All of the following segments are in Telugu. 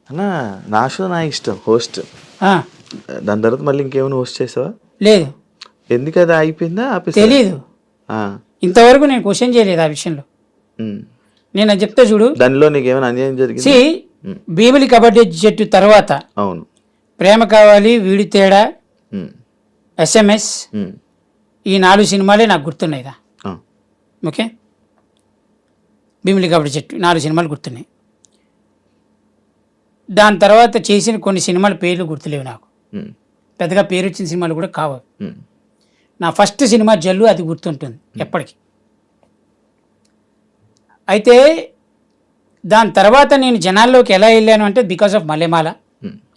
అన్న నా షో నా ఇష్టం హోస్ట్. దాని తర్వాత మళ్ళీ ఇంకేమైనా హోస్ట్ చేసావా? లేదు. ఎందుకు అది అయిపోయిందా? తెలీదు, ఇంతవరకు నేను క్వశ్చన్ చేయలేదు ఆ విషయంలో. నేను అది చెప్తా చూడు. దానిలో నీకేమైనా అన్యాయం జరిగింది? భీమిలి కబడ్డీ జట్టు తర్వాత అవును, ప్రేమ కావాలి, వీడి తేడా, SMS, ఈ 4 సినిమాలే నాకు గుర్తున్నాయిదా. ఓకే, భీమిలి కబడ్డీ జట్టు 4 సినిమాలు గుర్తున్నాయి. దాని తర్వాత చేసిన కొన్ని సినిమాల పేర్లు గుర్తులేవు నాకు, పెద్దగా పేరు వచ్చిన సినిమాలు కూడా కావు. నా ఫస్ట్ సినిమా జల్లు, అది గుర్తుంటుంది ఎప్పటికీ. అయితే దాని తర్వాత నేను జనాల్లోకి ఎలా వెళ్ళాను అంటే because of Mallemala.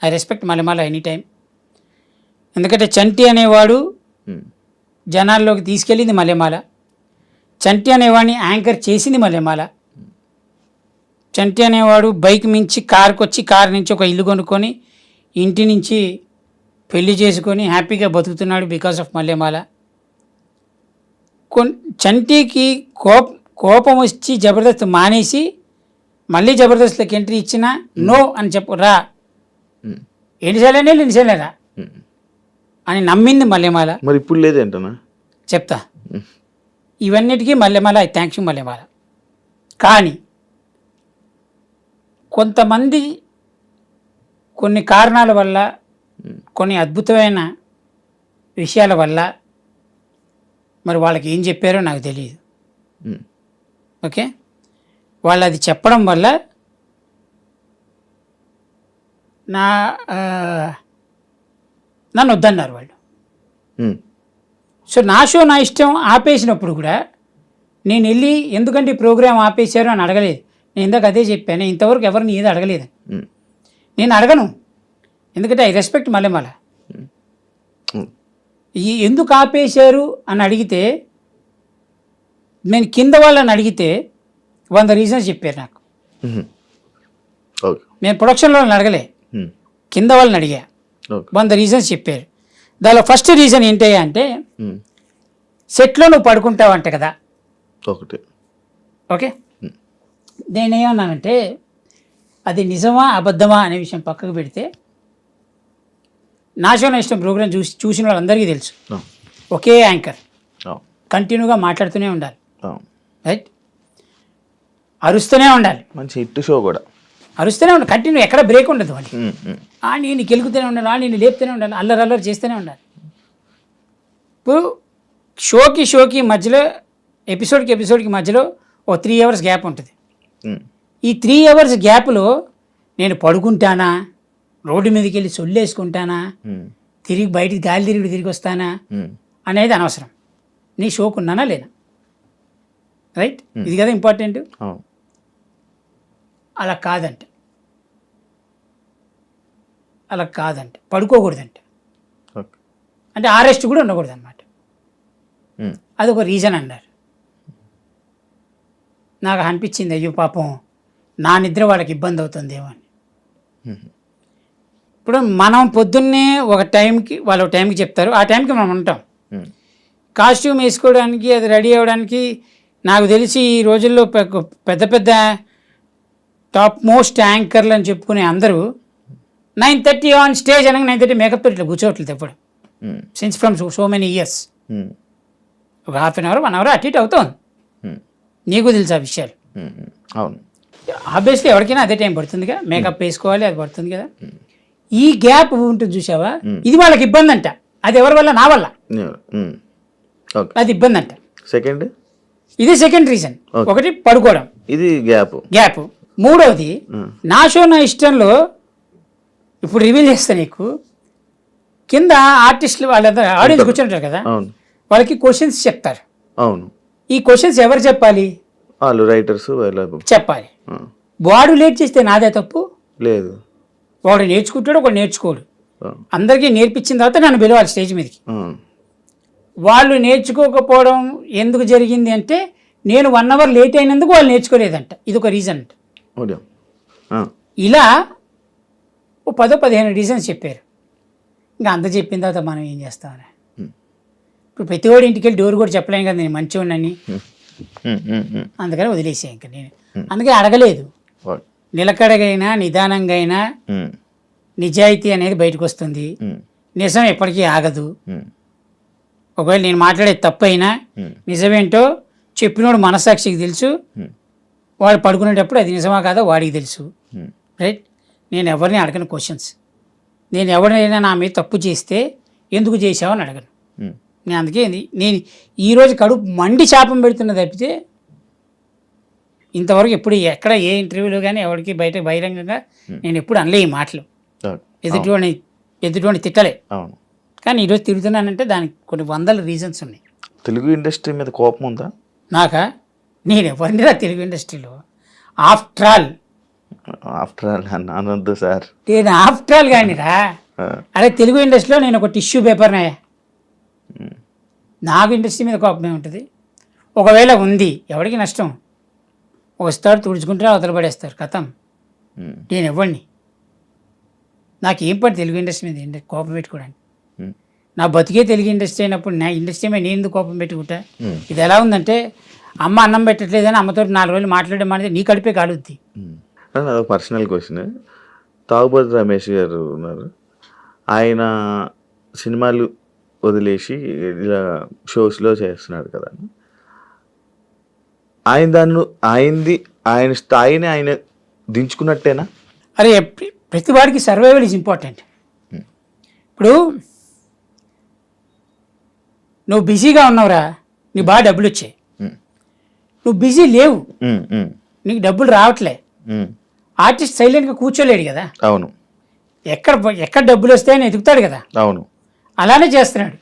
I respect Mallemala any time. ఎందుకంటే చంటి అనేవాడు జనాల్లోకి తీసుకెళ్ళింది మల్లెమాల. చంటి అనేవాడిని యాంకర్ చేసింది మల్లెమాల. చంటి అనేవాడు బైక్ మించి కార్కి వచ్చి, కారు నుంచి ఒక ఇల్లు కొనుక్కొని ఇంటి నుంచి పెళ్లి చేసుకొని హ్యాపీగా బతుకుతున్నాడు బికాస్ ఆఫ్ మల్లెమాల. చంటికి కోపం వచ్చి జబర్దస్త్ మానేసి మళ్ళీ జబర్దస్త్లోకి ఎంట్రీ ఇచ్చినా నో అని చెప్పు, రా ఎన్నిసార్లు రా అని నమ్మింది మల్లెమాల. మరి ఇప్పుడు లేదేంటనా చెప్తా. ఇవన్నిటికీ Mallemala, I thanks you Mallemala. కానీ కొంతమంది కొన్ని కారణాల వల్ల, కొన్ని అద్భుతమైన విషయాల వల్ల, మరి వాళ్ళకి ఏం చెప్పారో నాకు తెలియదు. ఓకే, వాళ్ళు అది చెప్పడం వల్ల నన్ను వద్దన్నారు వాళ్ళు. సో నా షో నా ఇష్టం ఆపేసినప్పుడు కూడా నేను వెళ్ళి ఎందుకంటే ఈ ప్రోగ్రామ్ ఆపేశారు అని అడగలేదు. నేను ఇందాక అదే చెప్పాను, ఇంతవరకు ఎవరిని ఏది అడగలేదు. నేను అడగను, ఎందుకంటే ఐ రెస్పెక్ట్ మల్లెమాల. ఎందుకు ఆపేశారు అని అడిగితే, నేను కింద వాళ్ళని అడిగితే 100 రీజన్స్ చెప్పారు నాకు. నేను ప్రొడక్షన్లో వాళ్ళని అడగలే, కింద వాళ్ళని అడిగా. 100 రీజన్స్ చెప్పారు. దానిలో ఫస్ట్ రీజన్ ఏంటి అంటే, సెట్లో నువ్వు పడుకుంటావంట కదా. ఓకే, నేనేమన్నానంటే అది నిజమా అబద్ధమా అనే విషయం పక్కకు పెడితే, నా షో నా ఇష్టం ప్రోగ్రాం చూసిన వాళ్ళందరికీ తెలుసు, ఒకే యాంకర్ కంటిన్యూగా మాట్లాడుతూనే ఉండాలి, రైట్, అరుస్తూనే ఉండాలి. మంచి హిట్ షో కూడా అరుస్తూనే ఉండాలి, కంటిన్యూ, ఎక్కడ బ్రేక్ ఉండదు. అని నేను కెలుగుతూనే ఉండాలి, నేను లేపుతూనే ఉండాలి, అల్లరి చేస్తూనే ఉండాలి. ఇప్పుడు షోకి మధ్యలో, ఎపిసోడ్కి మధ్యలో ఓ 3 hours గ్యాప్ ఉంటుంది. ఈ 3 hours గ్యాప్లో నేను పడుకుంటానా, రోడ్డు మీదకి వెళ్ళి సొల్లేసుకుంటానా, తిరిగి బయటికి గాలి తిరిగి వస్తానా అనేది అనవసరం. నీ షోకు ఉన్నానా లేనా, రైట్, ఇది కదా ఇంపార్టెంట్. అలా కాదంటే పడుకోకూడదంట, అంటే ఆరెస్ట్ కూడా ఉండకూడదు అనమాట. అదొక రీజన్ అన్నారు. నాకు అనిపించింది, అయ్యో పాపం నా నిద్ర వాళ్ళకి ఇబ్బంది అవుతుందేమో అని. ఇప్పుడు మనం పొద్దున్నే ఒక టైంకి, వాళ్ళు ఒక టైంకి చెప్తారు, ఆ టైంకి మనం ఉంటాం. కాస్ట్యూమ్ వేసుకోవడానికి, అది రెడీ అవ్వడానికి, నాకు తెలిసి ఈ రోజుల్లో పెద్ద టాప్ మోస్ట్ యాంకర్లు అని చెప్పుకునే అందరూ 9:30 ఆన్ స్టేజ్ అనగా 9:30 మేకప్ ఇట్లా కూర్చోవట్లేదు ఎప్పుడు, since from so many years. ఒక 1/2 hour 1 hour అటు ఇటు అవుతుంది. నీకు తెలుసు ఆ విషయాలు. అవును, ఆబ్వియస్లీ ఎవరికైనా అదే టైం పడుతుందిగా, మేకప్ వేసుకోవాలి, అది పడుతుంది కదా. ఈ గ్యాప్ ఉంటుంది చూసావా, ఇది వాళ్ళకి ఇబ్బంది అంట. అది ఎవరి వల్ల, నా వల్ల, అది ఇబ్బంది అంట. సెకండ్, ఇది సెకండ్ రీజన్. ఒకటి పడుకోవడం, ఇది గ్యాప్. మూడవది, నా షో నా ఇష్టంలో ఇప్పుడు రివీల్ చేస్తా నీకు, కింద ఆర్టిస్టులు వాళ్ళందరూ ఆడియన్స్ కూర్చుంటారు కదా, వాళ్ళకి క్వశ్చన్స్ చెప్తారు. అవును, ఈ క్వశ్చన్స్ ఎవరు చెప్పాలి, వాళ్ళు రైటర్స్ చెప్పాలి. వాడు లేట్ చేస్తే నాదే తప్పు లేదు, వాడు నేర్చుకుంటాడు, ఒకడు నేర్చుకోడు. అందరికీ నేర్పించిన తర్వాత నన్ను పిలవాలి స్టేజ్ మీదకి. వాళ్ళు నేర్చుకోకపోవడం ఎందుకు జరిగింది అంటే, నేను 1 hour లేట్ అయినందుకు వాళ్ళు నేర్చుకోలేదంట. ఇది ఒక రీజన్ అంట. ఇలా 10-15 రీజన్స్ చెప్పారు. ఇంకా అంత చెప్పిన తర్వాత మనం ఏం చేస్తామని, ఇప్పుడు ప్రతివాడి ఇంటికి వెళ్ళి డోర్ కూడా చెప్పలేను కదా నేను మంచివాడిని, అందుకని వదిలేసా. ఇంకా నేను అందుకే అడగలేదు. నిలకడగైనా నిదానంగా అయినా నిజాయితీ అనేది బయటకు వస్తుంది. నిజం ఎప్పటికీ ఆగదు. ఒకవేళ నేను మాట్లాడేది తప్పు అయినా నిజమేంటో చెప్పినోడు మనసాక్షికి తెలుసు. వాడు పడుకునేటప్పుడు అది నిజమా కాదో వాడికి తెలుసు. రైట్. నేను ఎవరిని అడగను క్వశ్చన్స్. నేను ఎవరినైనా నా మీద తప్పు చేస్తే ఎందుకు చేసావు అని అడగను. నేను అందుకే నేను ఈరోజు కడుపు మండి శాపం పెడుతున్న తప్పితే ఇంతవరకు ఎప్పుడు ఎక్కడ ఏ ఇంటర్వ్యూలో కానీ ఎవరికి బహిరంగంగా నేను ఎప్పుడు అనలే ఈ మాటలు. ఎదుటివాడిని తిట్టలే. కానీ ఈరోజు తిరుగుతున్నానంటే దానికి కొన్ని వందల రీజన్స్ ఉన్నాయి. తెలుగు ఇండస్ట్రీ మీద కోపం ఉందా? నాకా? నేను ఎవరినిరా తెలుగు ఇండస్ట్రీలో. ఆఫ్టర్ ఆల్ అనొద్దు సార్. నేను ఆఫ్టర్ ఆల్ కానీరా. అదే తెలుగు ఇండస్ట్రీలో నేను ఒక టిష్యూ పేపర్నాయా. నాకు ఇండస్ట్రీ మీద కోపమే ఉంటుంది. ఒకవేళ ఉంది ఎవరికి నష్టం, వస్తాడు తుడుచుకుంటే అవతల పడేస్తారు కథం. నేను ఎవరిని, నాకేం పని తెలుగు ఇండస్ట్రీ మీద కోపం పెట్టుకోవడానికి. నా బతికే తెలుగు ఇండస్ట్రీ అయినప్పుడు నా ఇండస్ట్రీ మీద నేను ఎందుకు కోపం పెట్టుకుంటా? ఇది ఎలా ఉందంటే అమ్మ అన్నం పెట్టట్లేదని అమ్మతో 4 రోజులు మాట్లాడడం అనేది నీ కడిపే కాలుద్ది. అదొక పర్సనల్ క్వశ్చన్. తాగుబోతు రమేష్ గారు ఉన్నారు, ఆయన సినిమాలు వదిలేసి ఇలా షోస్లో చేస్తున్నాడు కదా. ఆయన స్థాయిని ఆయన దించుకున్నట్టేనా? అరే ప్రతి వాడికి సర్వైవల్ ఈజ్ ఇంపార్టెంట్. ఇప్పుడు నువ్వు బిజీగా ఉన్నావురా, నీకు బాగా డబ్బులు వచ్చాయి. నువ్వు బిజీ లేవు, నీకు డబ్బులు రావట్లే. ఆర్టిస్ట్ సైలెంట్గా కూర్చోలేడు కదా. అవును. ఎక్కడ డబ్బులు వస్తాయని ఎదుగుతాడు కదా. అవును. అలానే చేస్తున్నాడు.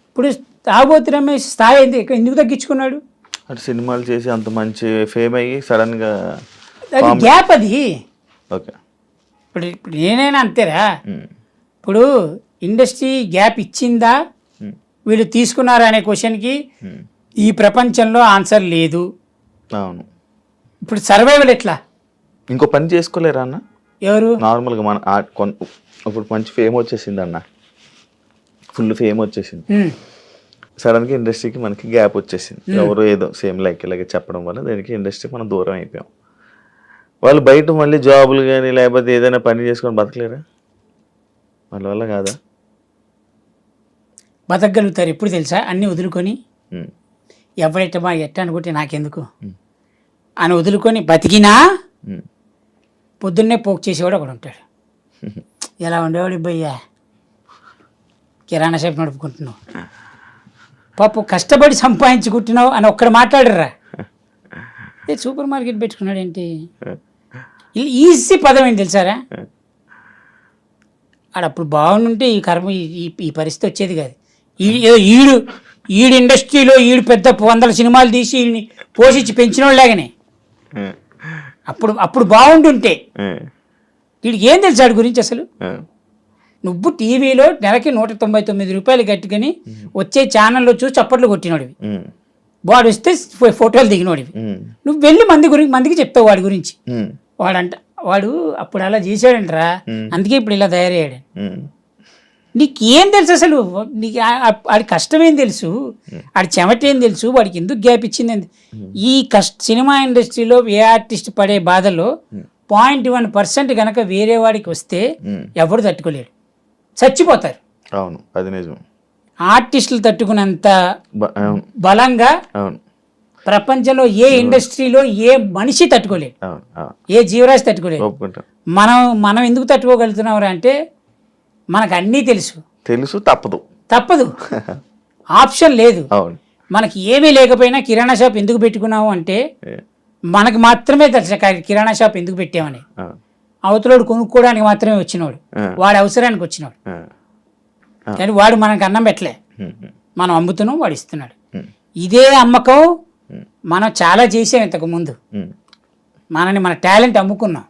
ఇప్పుడు తాగుబోతు రమేష్ స్థాయి ఎందుకు తగ్గించుకున్నాడు? అంటే సినిమాలు చేసి అంత మంచి ఫేమ్ అయ్యి సడన్గా అది గ్యాప్. అది ఓకే. ఇప్పుడు నేనైనా అంతేరా. ఇప్పుడు ఇండస్ట్రీ గ్యాప్ ఇచ్చిందా వీళ్ళు తీసుకున్నారా అనే క్వశ్చన్కి ఈ ప్రపంచంలో ఆన్సర్ లేదు. అవును. ఇప్పుడు సర్వైవల్ ఎట్లా? ఇంకో పని చేసుకోలేరా అన్న? ఎవరు? నార్మల్గా మన ఇప్పుడు మంచి ఫేమ్ వచ్చేసింది అన్న, ఫుల్ ఫేమ్ వచ్చేసింది. సడన్గా ఇండస్ట్రీకి మనకి గ్యాప్ వచ్చేసింది. ఎవరు ఏదో సేమ్ ఇలాగే చెప్పడం వల్ల దానికి ఇండస్ట్రీ మనం దూరం అయిపోయాం. వాళ్ళు బయట మళ్ళీ జాబులు కానీ లేకపోతే ఏదైనా పని చేసుకొని బతకలేరా? వాళ్ళ వల్ల కాదా? బతకగలుగుతారు ఎప్పుడు తెలుసా? అన్నీ వదులుకొని ఎవరైతే మా ఎట్ట అనుకుంటే నాకెందుకు అని వదులుకొని బతికినా పొద్దున్నే పోక్ చేసేవాడు ఒకడు ఉంటాడు. ఎలా ఉండేవాడు ఇబ్బయ్యా, కిరాణా షాప్ నడుపుకుంటున్నావు, పాప కష్టపడి సంపాదించుకుంటున్నావు అని ఒక్కడు మాట్లాడరా. సూపర్ మార్కెట్ పెట్టుకున్నాడు ఏంటి? ఈజీ పదం ఏంటి తెలుసారా? ఆడప్పుడు బాగుంటే ఈ కర్మ ఈ పరిస్థితి వచ్చేది కాదు. ఈడు ఇండస్ట్రీలో పెద్ద 100 సినిమాలు తీసి ఈయన్ని పోషించి పెంచిన వాళ్ళలాగానే అప్పుడు బాగుంటుంటే వీడికి ఏం తెలుసు వాడి గురించి అసలు? నువ్వు టీవీలో నెలకి 199 రూపాయలు కట్టుకుని వచ్చే ఛానల్లో చూసి చప్పట్లు కొట్టినోడివి, వాడు వస్తే ఫోటోలు దిగినోడివి. నువ్వు వెళ్ళి మందికి చెప్తావు వాడి గురించి. వాడు అప్పుడు అలా చేశాడంటరా, అందుకే ఇప్పుడు ఇలా తయారయ్యాడు. నీకేం తెలుసు అసలు? నీకు వాడి కష్టం ఏం తెలుసు? వాడి చెమట ఏం తెలుసు? వాడికి ఎందుకు గ్యాప్ ఇచ్చింది? ఈ సినిమా ఇండస్ట్రీలో ఏ ఆర్టిస్ట్ పడే బాధలో 0.1% కనుక వేరే వాడికి వస్తే ఎవరు తట్టుకోలేడు, చచ్చిపోతారు. అవును, అది నిజం. ఆర్టిస్టులు తట్టుకున్నంత బలంగా ప్రపంచంలో ఏ ఇండస్ట్రీలో ఏ మనిషి తట్టుకోలేడు, ఏ జీవరాశి తట్టుకోలేదు. మనం ఎందుకు తట్టుకోగలుగుతున్నాం అంటే మనకు అన్నీ తెలుసు, తప్పదు ఆప్షన్ లేదు. మనకి ఏమీ లేకపోయినా కిరాణా షాప్ ఎందుకు పెట్టుకున్నావు అంటే మనకు మాత్రమే తెలుసు కిరాణా షాప్ ఎందుకు పెట్టామని. అవతలోడు కొనుక్కోవడానికి మాత్రమే వచ్చినవాడు, వాడి అవసరానికి వచ్చినవాడు. కానీ వాడు మనకు అన్నం పెట్టలే, మనం అమ్ముతున్నాం, వాడు ఇస్తున్నాడు. ఇదే అమ్మకం మనం చాలా చేసాం ఇంతకు ముందు. మన టాలెంట్ అమ్ముకున్నాం,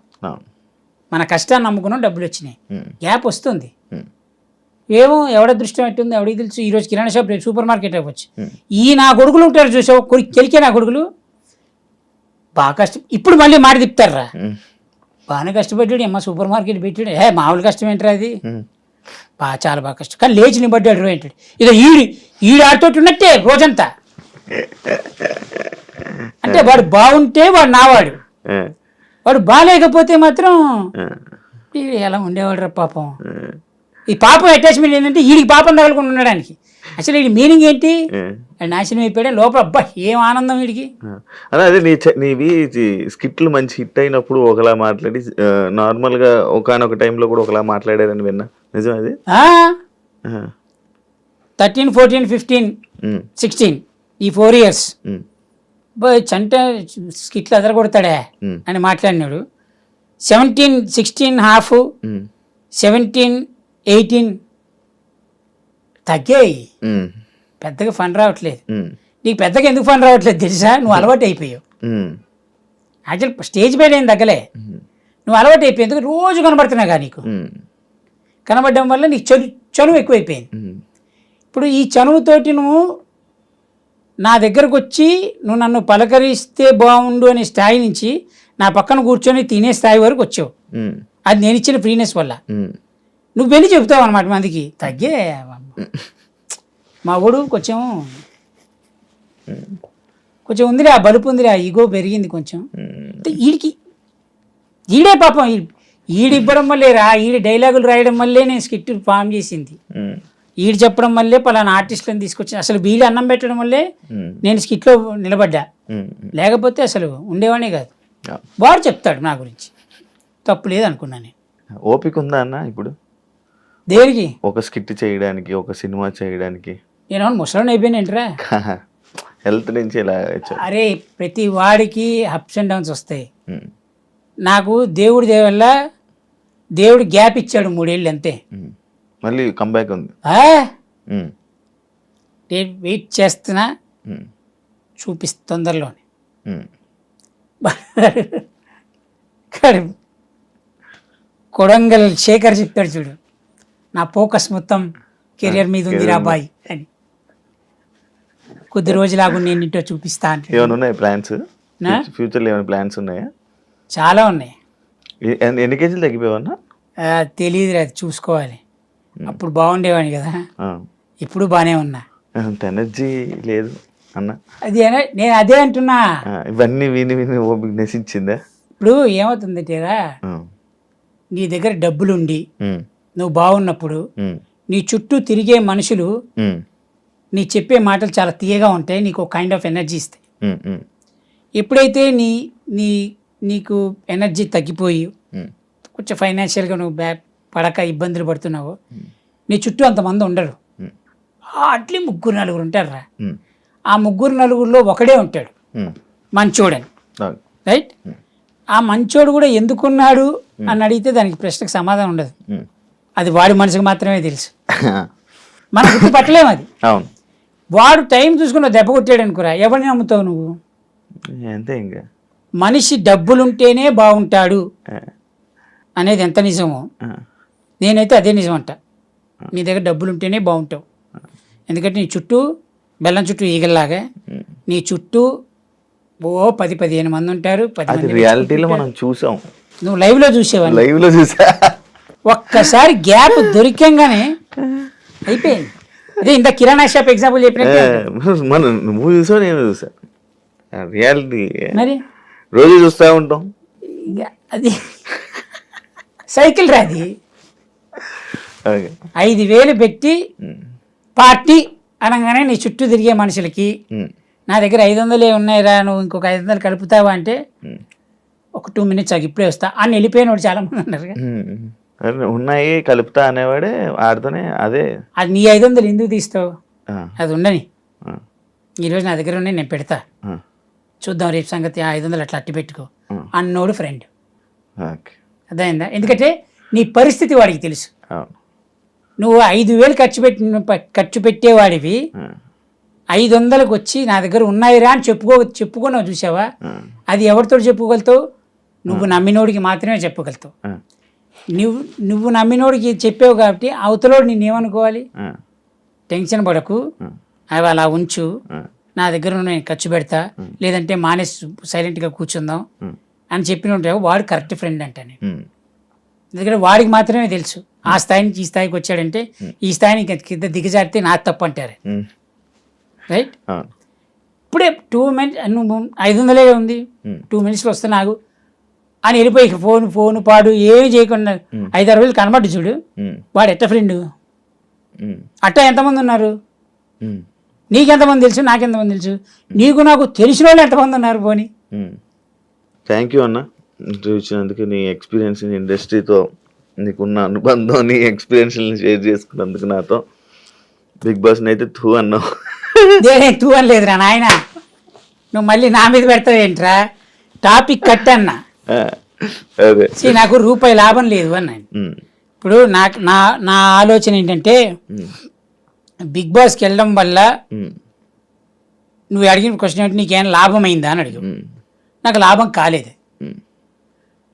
మన కష్టాన్ని అమ్ముకున్నాం, డబ్బులు వచ్చినాయి. గ్యాప్ వస్తుంది. ఏమో ఎవడ దృష్టం ఎట్టుంది ఎవడికి తెలుసు. ఈరోజు కిరాణా షాప్ రేపు సూపర్ మార్కెట్ అవ్వచ్చు. నా కొడుకులు ఉంటారు చూసావు, కెలికే నా కొడుకులు బాగా ఇప్పుడు మళ్ళీ మాట తిప్పుతారా, బాగానే కష్టపడ్డాడు అమ్మ సూపర్ మార్కెట్ పెట్టాడు. మామూలు కష్టం ఏంటారు అది, చాలా బాగా కష్టం. కానీ లేచి నిబడ్డాడు ఏంటాడు. ఇదో ఈడు ఆడుతోటి ఉన్నట్టే రోజంతా. అంటే వాడు బాగుంటే వాడు నావాడు, వాడు బాగాలేకపోతే మాత్రం వీడు ఎలా ఉండేవాడు రా పాపం. ఈ పాపం అటాచ్మెంట్ ఏంటంటే వీడికి పాపం తగలకుండా ఉండడానికి. అసలు వీడి మీనింగ్ ఏంటి, నాశనం అయిపోయాడే లోపల. అబ్బా ఏం ఆనందం వీడికి. అదే నీవి స్కిట్లు మంచి హిట్ అయినప్పుడు ఒకలా మాట్లాడి నార్మల్గా ఒకనొక టైంలో కూడా ఒకలా మాట్లాడారని విన్నా, నిజం అది? 13, 14, 15, 16 ఈ 4 years చంట స్కిట్లు అదరగొడతాడే అని మాట్లాడినాడు. 17, 16 హాఫ్, 17, 18 తగ్గాయి. పెద్దగా ఫన్ రావట్లేదు. నీకు పెద్దగా ఎందుకు ఫన్ రావట్లేదు తెలుసా? నువ్వు అలవాటు అయిపోయావు. యాక్చువల్ స్టేజ్ పైన ఏం తగ్గలే, నువ్వు అలవాటు అయిపోయి ఎందుకు రోజు కనబడుతున్నాగా. నీకు కనబడడం వల్ల నీకు చనువు ఎక్కువైపోయింది. ఇప్పుడు ఈ చనువుతోటి నువ్వు నా దగ్గరకు వచ్చి నువ్వు నన్ను పలకరిస్తే బాగుండు అనే స్థాయి నుంచి నా పక్కన కూర్చొని తినే స్థాయి వరకు వచ్చావు. అది నేను ఇచ్చిన ఫ్రీనెస్ వల్ల. నువ్వు వెళ్ళి చెప్తావు అనమాట మందికి. తగ్గే మా ఊడు కొంచెం ఉందిరా, బలుపు ఉందిరా, ఈగో పెరిగింది కొంచెం. ఈడే పాపం ఈడివ్వడం వల్లేరా, ఈడి డైలాగులు రాయడం వల్లే నేను స్కిట్ ఫామ్ చేసింది. ఈడు చెప్పడం వల్లే పలానా ఆర్టిస్టులను తీసుకొచ్చి అసలు వీళ్ళు అన్నం పెట్టడం వల్లే నేను స్కిట్లో నిలబడ్డా. లేకపోతే అసలు ఉండేవాడే కాదు. వాడు చెప్తాడు నా గురించి, తప్పు లేదు అనుకున్నా నేను. ఓపిక ఉందా అన్న ఇప్పుడు దేనికి? ఒక స్కిట్ చేయడానికి, ఒక సినిమా చేయడానికి? నేను ముసలం అయిపోయినంటరా. హెల్త్ నుంచి ఇలా. అరే ప్రతి వాడికి అప్స్ అండ్ డౌన్స్ వస్తాయి. నాకు దేవుడి దేవల్ల దేవుడు గ్యాప్ ఇచ్చాడు 3 ఏళ్ళు అంతే. మళ్ళీ కంబ్యాక్ ఉంది. నేను వెయిట్ చేస్తున్నా, చూపిస్తా తొందరలోనే. కొడంగల్ శేఖర్ చెప్పాడు చూడు, నా ఫోకస్ మొత్తం కెరియర్ మీద ఉంది రా బాయ్ అని. కొద్ది రోజులాగా నేను ఇంటో చూపిస్తా అంటే. ఏమైనా ఉన్నాయి ప్లాన్స్? ఫ్యూచర్లో ఏమైనా ప్లాన్స్ ఉన్నాయా? చాలా ఉన్నాయి. ఎన్ని కేజీలు తగ్గిపోయావన్నా? తెలియదు, అది చూసుకోవాలి. అప్పుడు బాగుండేవాడిని కదా, ఇప్పుడు బాగానే ఉన్నా. ఎనర్జీ లేదు అన్న. అది నేను అదే అంటున్నా. ఇవన్నీ విని విని ఓపిక నశించిందా? ఇప్పుడు ఏమవుతుందంటేరా, నీ దగ్గర డబ్బులుండి నువ్వు బాగున్నప్పుడు నీ చుట్టూ తిరిగే మనుషులు నీ చెప్పే మాటలు చాలా తీయగా ఉంటాయి, నీకు ఒక కైండ్ ఆఫ్ ఎనర్జీ ఇస్తాయి. ఎప్పుడైతే నీకు ఎనర్జీ తగ్గిపోయి కొంచెం ఫైనాన్షియల్గా నువ్వు పడక ఇబ్బందులు పడుతున్నావు, నీ చుట్టూ అంతమంది ఉండరు. అట్లీ 3-4 ఉంటారా. ఆ 3-4లో ఒకడే ఉంటాడు మంచోడని, రైట్? ఆ మంచోడు కూడా ఎందుకున్నాడు అని అడిగితే దానికి ప్రశ్నకు సమాధానం ఉండదు. అది వాడి మనసుకు మాత్రమే తెలుసు, మనం గుర్తుపట్టలేము అది. వాడు టైం చూసుకున్న దెబ్బ కొట్టాడు అనుకురా, ఎవరిని నమ్ముతావు నువ్వు? అంతే. ఇంకా మనిషి డబ్బులుంటేనే బాగుంటాడు అనేది ఎంత నిజమో నేనైతే అదే నిజం అంట. నీ దగ్గర డబ్బులుంటేనే బాగుంటావు. ఎందుకంటే నీ చుట్టూ బెల్లం చుట్టూ ఈగల్లాగా నీ చుట్టూ 10-15 మంది ఉంటారు. 10 మంది రియాలిటీలో మనం చూసాం. నువ్వు లైవ్లో చూసావా? లైవ్లో చూసా. ఒక్కసారి గ్యాప్ దొరికంగానే అయిపోయింది. అదే ఇంత కిరాణా షాప్ ఎగ్జాంపుల్ చెప్పినట్టు. మనం నువ్వు చూసావు, నేను చూసా. రియాలిటీ మరి రోజు చూస్తూ ఉంటాం. అది సైకిల్ రాది. 5,000 పెట్టి పార్టీ అనగానే నీ చుట్టూ తిరిగే మనుషులకి నా దగ్గర 500 ఉన్నాయిరా, నువ్వు ఇంకొక 500 కలుపుతావా అంటే ఒక 2 minutes ఆగి ఇప్పుడే వస్తా అని వెళ్ళిపోయినోడు చాలా మంది ఉన్నారు. ఉన్నాయి కలుపుతా అనేవాడే ఆడుతూనే. అదే అది నీ 500 ఎందుకు తీస్తావు? అది ఉండని, ఈరోజు నా దగ్గర ఉన్నాయి, నేను పెడతా, చూద్దాం రేపు సంగతి, 500 అట్లా అట్టి పెట్టుకో అన్నోడు ఫ్రెండ్. అర్థమైందా? ఎందుకంటే నీ పరిస్థితి వాడికి తెలుసు. నువ్వు 5,000 ఖర్చు పెట్టేవాడివి 500కి వచ్చి నా దగ్గర ఉన్నాయిరా అని చెప్పుకున్నావు చూసావా? అది ఎవరితో చెప్పుకోగలుగుతావు? నువ్వు నమ్మినోడికి మాత్రమే చెప్పగలుగుతావు. నువ్వు నమ్మినోడికి చెప్పావు కాబట్టి అవతలోడు నేనేమనుకోవాలి? టెన్షన్ పడకు, అవి అలా ఉంచు, నా దగ్గర నేను ఖర్చు పెడతా, లేదంటే మానేసి సైలెంట్గా కూర్చుందాం అని చెప్పిన వాడు కరెక్ట్ ఫ్రెండ్ అంటాను. ఎందుకంటే వాడికి మాత్రమే తెలుసు ఆ స్థాయి నుంచి ఈ స్థాయికి వచ్చాడంటే ఈ స్థాయిని కింద దిగజారితే నాకు తప్పు అంటారు, రైట్? ఇప్పుడే 2 minutes, నువ్వు 500 ఉంది, 2 minutesలో వస్తే నాకు అని వెళ్ళిపోయి ఫోన్ పాడు ఏమి చేయకుండా 5-6 రోజులు కనబడి చూడు, వాడు ఎట్ట ఫ్రెండ్. అట్ట ఎంతమంది ఉన్నారు? నీకెంతమంది తెలుసు, నాకెంతమంది తెలుసు, నీకు నాకు తెలిసిన వాళ్ళు ఎంతమంది ఉన్నారు? పోనీ. థ్యాంక్ యూ అన్న, ఇంటర్వ్యూ ఇచ్చినందుకు. నీ ఎక్స్పీరియన్స్, ఇండస్ట్రీతో నీకున్న అనుబంధం, నీ ఎక్స్పీరియన్స్ని షేర్ చేసుకున్నందుకు నాతో. బిగ్ బాస్ని అయితే తూ అన్నావు. తూ అని లేదురా నాయన, నువ్వు మళ్ళీ నా మీద పెడతావేంట్రా? టాపిక్ కట్ అన్నా. అదే నాకు రూపాయి లాభం లేదు అన్నాను. ఇప్పుడు నాకు నా ఆలోచన ఏంటంటే, బిగ్ బాస్కి వెళ్ళడం వల్ల నువ్వు అడిగిన క్వశ్చన్ ఏంటి, నీకేమైనా లాభం అయిందా అని అడిగావు. నాకు లాభం కాలేదు.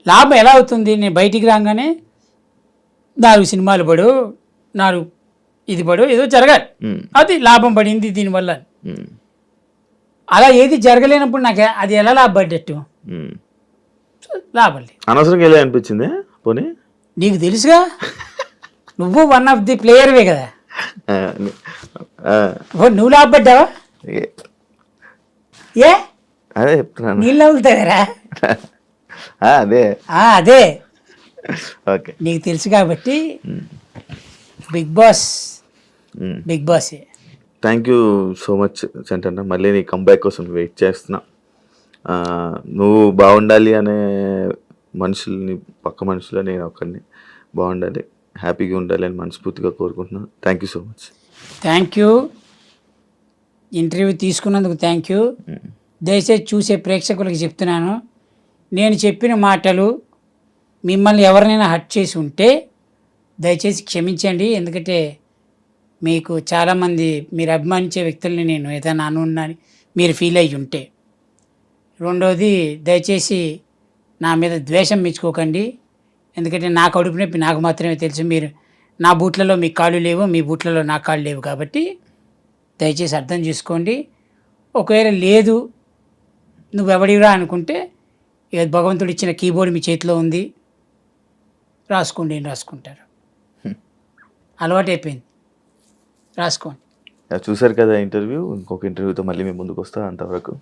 లాభం ఎలా అవుతుంది? నేను బయటికి రాగానే 4 సినిమాలు పడు, 4 ఇది పడు, ఏదో జరగాలి, అది లాభం పడింది దీనివల్ల. అలా ఏది జరగలేనప్పుడు నాకు అది ఎలా లాభపడ్డట్టు? లాభం లేదు. అనవసరంగా ఎలా అనిపించింది? పోనీ నీకు తెలుసుగా, నువ్వు వన్ ఆఫ్ ది ప్లేయర్వే కదా. నువ్వు లాభపడ్డావా? ఏ అదే చెప్తున్నాను, నీళ్ళు అవుతారా? అదే అదే ఓకే, నీకు తెలుసు కాబట్టి big boss big boss. Thank you so much సెంటన్న. మళ్ళీ నీ కంబ్యాక్ కోసం వెయిట్ చేస్తున్నా. నువ్వు బాగుండాలి అనే మనుషుల్ని, పక్క మనుషులు నేను ఒకరిని బాగుండాలి, హ్యాపీగా ఉండాలి అని మనస్ఫూర్తిగా కోరుకుంటున్నాను. Thank you so much. Thank you, interview తీసుకున్నందుకు థ్యాంక్ యూ. దయచేసి చూసే ప్రేక్షకులకు చెప్తున్నాను, నేను చెప్పిన మాటలు మిమ్మల్ని ఎవరినైనా హర్ట్ చేసి ఉంటే దయచేసి క్షమించండి. ఎందుకంటే మీకు చాలామంది మీరు అభిమానించే వ్యక్తుల్ని నేను ఏదైనా అనున్నాను మీరు ఫీల్ అయ్యి ఉంటే. రెండవది, దయచేసి నా మీద ద్వేషం మెచ్చుకోకండి. ఎందుకంటే నా కడుపు నొప్పి నాకు మాత్రమే తెలుసు. మీరు నా బూట్లలో మీ కాళ్ళు లేవు, మీ బూట్లలో నా కాళ్ళు లేవు. కాబట్టి దయచేసి అర్థం చేసుకోండి. ఒకవేళ లేదు నువ్వెవడిరా అనుకుంటే, ఇక భగవంతుడు ఇచ్చిన కీబోర్డ్ మీ చేతిలో ఉంది, రాసుకోండి, ఏం రాసుకుంటారు. అలవాటు అయిపోయింది, రాసుకోండి. చూసారు కదా ఇంటర్వ్యూ. ఇంకొక ఇంటర్వ్యూతో మళ్ళీ మేము ముందుకు వస్తా. అంతవరకు